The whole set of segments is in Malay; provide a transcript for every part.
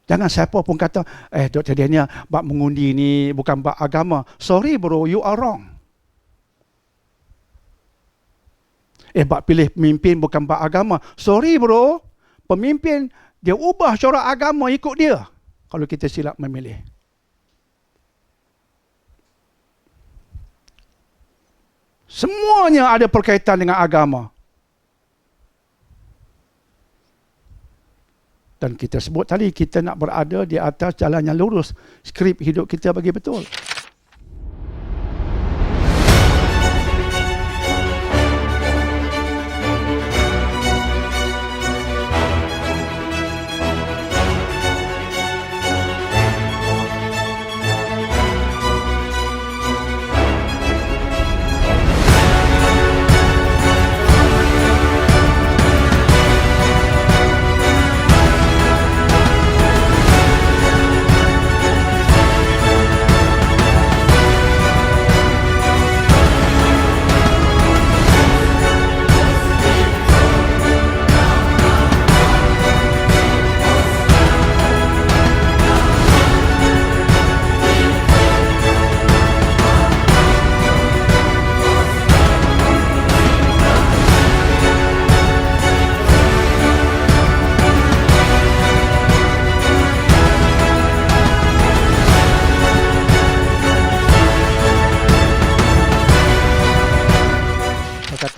Jangan siapa pun kata, Dr. Daniel, bab mengundi ni bukan bab agama. Sorry bro, you are wrong. Bab pilih pemimpin bukan bab agama. Sorry bro, pemimpin dia ubah corak agama ikut dia. Kalau kita silap memilih. Semuanya ada berkaitan dengan agama. Dan kita sebut tadi, kita nak berada di atas jalan yang lurus. Skrip hidup kita bagi betul.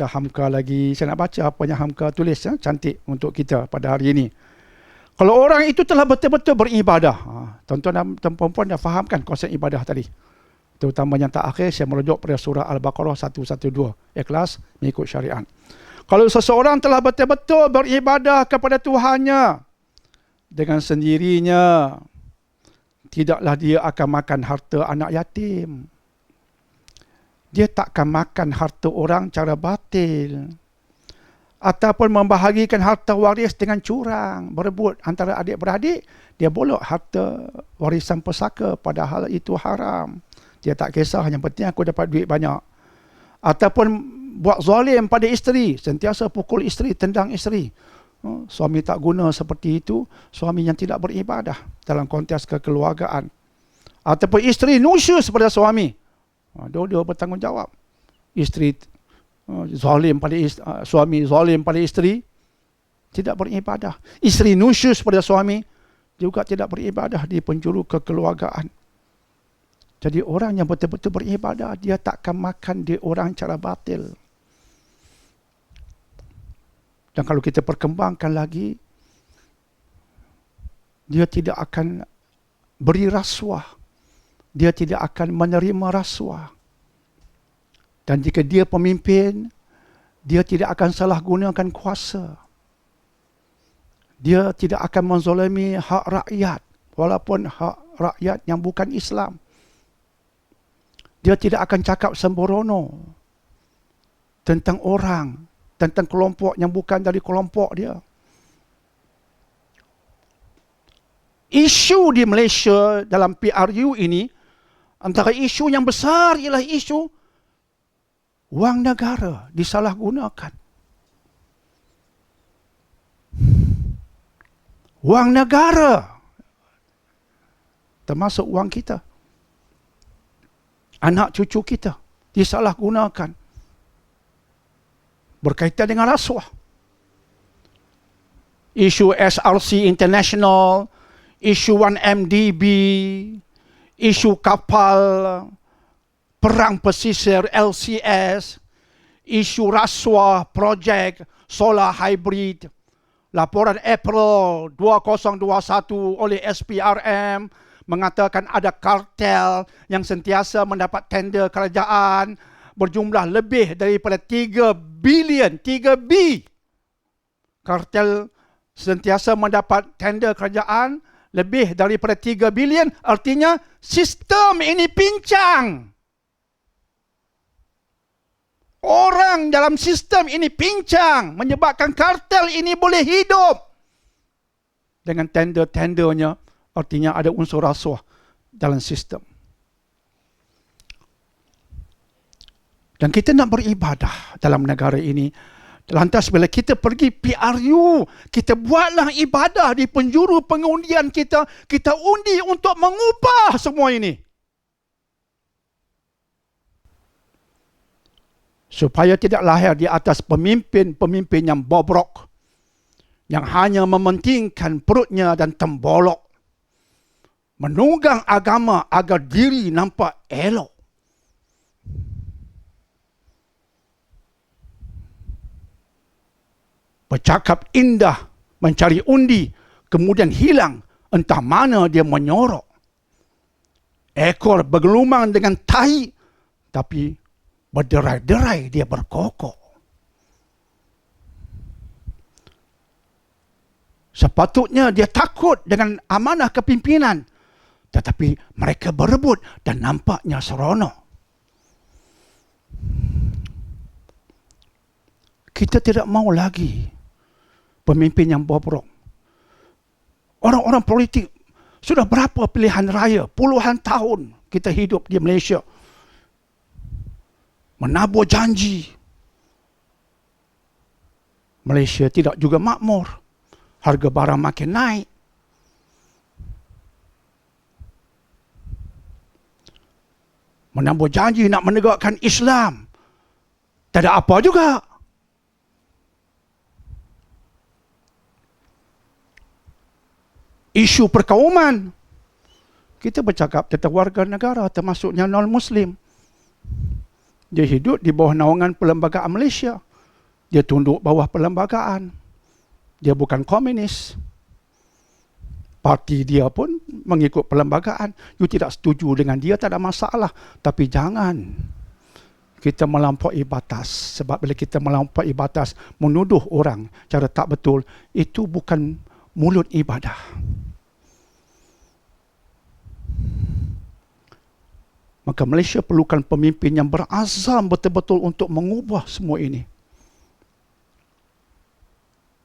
Hamka lagi. Saya nak baca apa yang Hamka tulis cantik untuk kita pada hari ini. Kalau orang itu telah betul-betul beribadah. Tuan-tuan dan puan-puan dah fahamkan konsep ibadah tadi. Terutama yang tak akhir, saya merujuk pada surah Al-Baqarah 112. Ikhlas mengikut syariat. Kalau seseorang telah betul-betul beribadah kepada Tuhannya dengan sendirinya, tidaklah dia akan makan harta anak yatim. Dia takkan makan harta orang cara batil. Ataupun membahagikan harta waris dengan curang. Berebut antara adik-beradik. Dia bolok harta warisan pusaka padahal itu haram. Dia tak kisah, yang penting aku dapat duit banyak. Ataupun buat zalim pada isteri. Sentiasa pukul isteri, tendang isteri. Suami tak guna seperti itu. Suami yang tidak beribadah dalam konteks kekeluargaan. Ataupun isteri nusyus pada suami. Dua-dua bertanggungjawab. Isteri zalim pada suami zalim pada isteri, tidak beribadah. Isteri nusyus pada suami, juga tidak beribadah di penjuru kekeluargaan. Jadi orang yang betul-betul beribadah, dia takkan makan di orang cara batil. Dan kalau kita perkembangkan lagi, dia tidak akan beri rasuah. Dia tidak akan menerima rasuah. Dan jika dia pemimpin, dia tidak akan salah gunakan kuasa. Dia tidak akan menzalimi hak rakyat, walaupun hak rakyat yang bukan Islam. Dia tidak akan cakap sembrono tentang orang, tentang kelompok yang bukan dari kelompok dia. Isu di Malaysia dalam PRU ini, antara isu yang besar ialah isu wang negara disalahgunakan. Wang negara, termasuk wang kita, anak cucu kita, disalahgunakan. Berkaitan dengan rasuah. Isu SRC International, isu 1MDB, isu kapal perang pesisir LCS, isu rasuah projek solar hybrid, laporan April 2021 oleh SPRM mengatakan ada kartel yang sentiasa mendapat tender kerajaan berjumlah lebih daripada 3 bilion, 3B. Kartel sentiasa mendapat tender kerajaan lebih daripada 3 bilion, artinya sistem ini pincang. Orang dalam sistem ini pincang, menyebabkan kartel ini boleh hidup. Dengan tender-tendernya, artinya ada unsur rasuah dalam sistem. Dan kita nak beribadah dalam negara ini Lantas bila kita pergi PRU, kita buatlah ibadah di penjuru pengundian kita. Kita undi untuk mengubah semua ini. Supaya tidak lahir di atas pemimpin-pemimpin yang bobrok, yang hanya mementingkan perutnya dan tembolok, menunggang agama agar diri nampak elok. Bercakap indah, mencari undi, kemudian hilang, entah mana dia menyorok. Ekor bergelumang dengan tahi, tapi berderai-derai dia berkokok. Sepatutnya dia takut dengan amanah kepimpinan, tetapi mereka berebut dan nampaknya seronok. Kita tidak mau lagi pemimpin yang bobrok. Orang-orang politik, sudah berapa pilihan raya, puluhan tahun kita hidup di Malaysia. Menabur janji. Malaysia tidak juga makmur. Harga barang makin naik. Menabur janji nak menegakkan Islam. Tak ada apa juga. Isu perkauman. Kita bercakap tentang warga negara termasuknya non-Muslim. Dia hidup di bawah naungan perlembagaan Malaysia. Dia tunduk bawah perlembagaan. Dia bukan komunis. Parti dia pun mengikut perlembagaan. You tidak setuju dengan dia, tak ada masalah. Tapi jangan kita melampaui batas. Sebab bila kita melampaui batas, menuduh orang cara tak betul, itu bukan mulut ibadah. Maka Malaysia perlukan pemimpin yang berazam betul-betul untuk mengubah semua ini.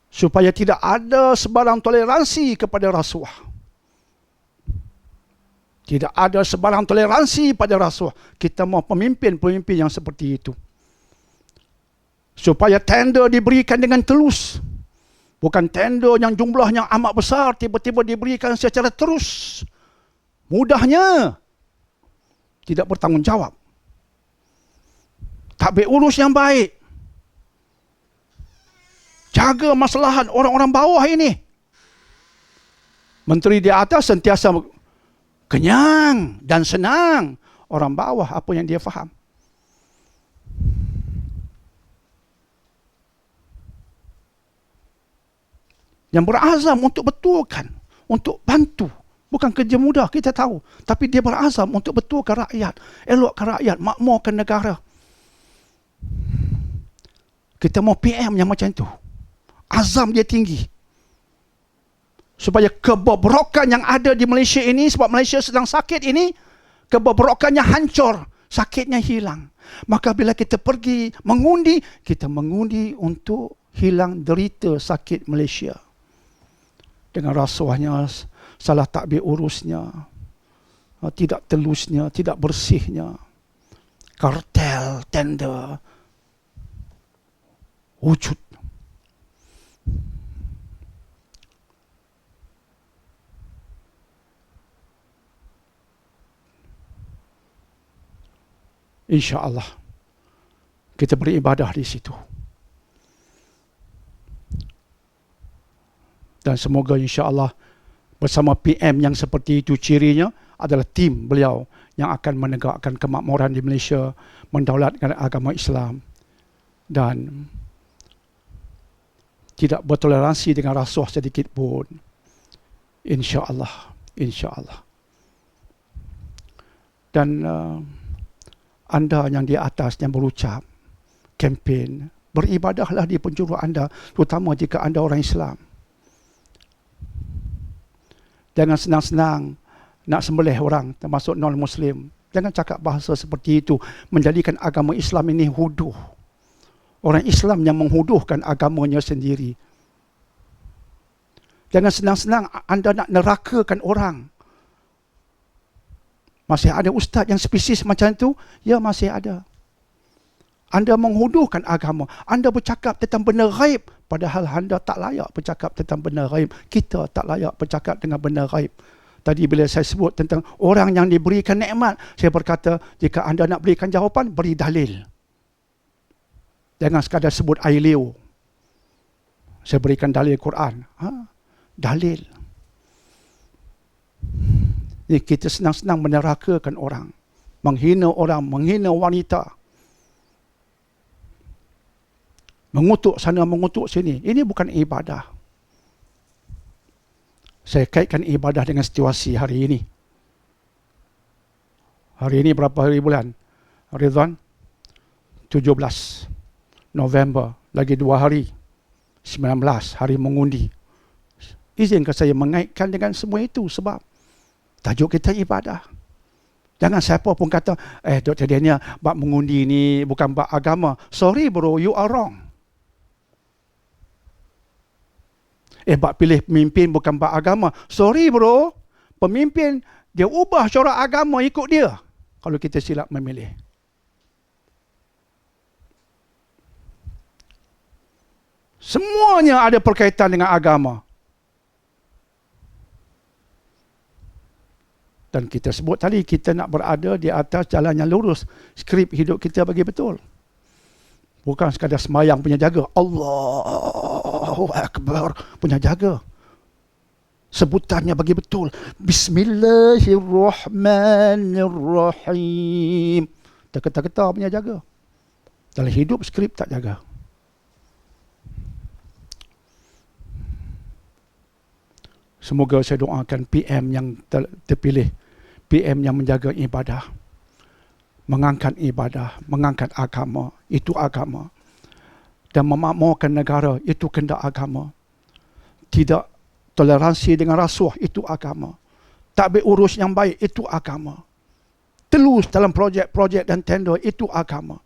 Supaya tidak ada sebarang toleransi kepada rasuah. Tidak ada sebarang toleransi pada rasuah. Kita mahu pemimpin-pemimpin yang seperti itu. Supaya tender diberikan dengan telus. Bukan tender yang jumlahnya amat besar, tiba-tiba diberikan secara terus. Mudahnya. Tidak bertanggungjawab. Tak berurus yang baik. Jaga maslahat orang-orang bawah ini. Menteri di atas sentiasa kenyang dan senang. Orang bawah apa yang dia faham. Yang berazam untuk betulkan, untuk bantu. Bukan kerja mudah, kita tahu. Tapi dia berazam untuk betulkan rakyat. Elokkan rakyat, makmurkan negara. Kita mau PM yang macam itu. Azam dia tinggi. Supaya kebobrokan yang ada di Malaysia ini, sebab Malaysia sedang sakit ini, kebobrokannya hancur, sakitnya hilang. Maka bila kita pergi mengundi, kita mengundi untuk hilang derita sakit Malaysia. Dengan rasuahnya, salah takbir urusnya, tidak telusnya, tidak bersihnya, kartel, tender, wujud. InsyaAllah kita beribadah di situ. Dan semoga insyaAllah bersama PM yang seperti itu, cirinya adalah tim beliau yang akan menegakkan kemakmuran di Malaysia, mendaulatkan agama Islam dan tidak bertoleransi dengan rasuah sedikit pun. InsyaAllah. InsyaAllah. Dan anda yang di atas yang berucap, kempen, beribadahlah di penjuru anda, terutama jika anda orang Islam. Jangan senang-senang nak sembelih orang, termasuk non-Muslim. Jangan cakap bahasa seperti itu, menjadikan agama Islam ini huduh. Orang Islam yang menghuduhkan agamanya sendiri. Jangan senang-senang anda nak nerakakan orang. Masih ada ustaz yang spesies macam itu? Ya, masih ada. Anda menghuduhkan agama. Anda bercakap tentang benda ghaib, padahal anda tak layak bercakap tentang benda ghaib. Kita tak layak bercakap dengan benda ghaib. Tadi bila saya sebut tentang orang yang diberikan nikmat, saya berkata, jika anda nak berikan jawapan, beri dalil. Jangan sekadar sebut air liur. Saya berikan dalil Quran. Dalil. Ini kita senang-senang menerakakan orang. Menghina orang, menghina wanita. Mengutuk sana, mengutuk sini. Ini bukan ibadah. Saya kaitkan ibadah dengan situasi hari ini. Hari ini berapa hari bulan? Ridwan? 17 November. Lagi 2 hari. 19 hari mengundi. Izinkan saya mengaitkan dengan semua itu sebab tajuk kita ibadah. Jangan siapa pun kata, Dr. Daniel, bab mengundi ni bukan bab agama. Sorry bro, you are wrong. Bab pilih pemimpin bukan bab agama. Sorry bro, pemimpin dia ubah corak agama ikut dia. Kalau kita silap memilih. Semuanya ada berkaitan dengan agama. Dan kita sebut tadi, kita nak berada di atas jalan yang lurus. Skrip hidup kita bagi betul. Bukan sekadar semayang punya jaga. Allahu Akbar punya jaga. Sebutannya bagi betul. Bismillahirrahmanirrahim. Terketa-keta punya jaga. Dalam hidup skrip tak jaga. Semoga saya doakan PM yang terpilih, PM yang menjaga ibadah, mengangkat ibadah, mengangkat agama, itu agama. Dan memakmurkan negara, itu kehendak agama. Tidak toleransi dengan rasuah, itu agama. Takbir urus yang baik, itu agama. Telus dalam projek-projek dan tender, itu agama.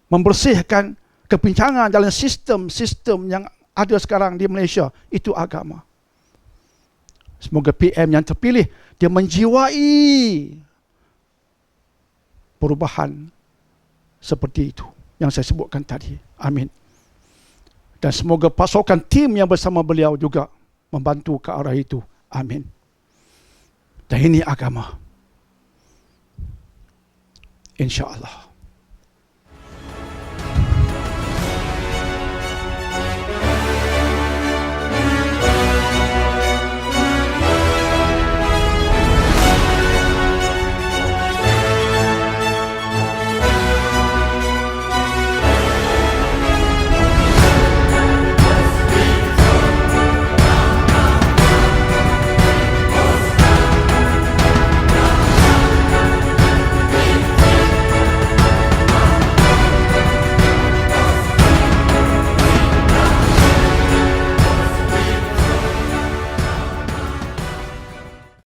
Membersihkan kepincangan dalam sistem-sistem yang ada sekarang di Malaysia, itu agama. Semoga PM yang terpilih, dia menjiwai perubahan seperti itu yang saya sebutkan tadi. Amin. Dan semoga pasukan tim yang bersama beliau juga membantu ke arah itu. Amin. Dan ini agama. InsyaAllah.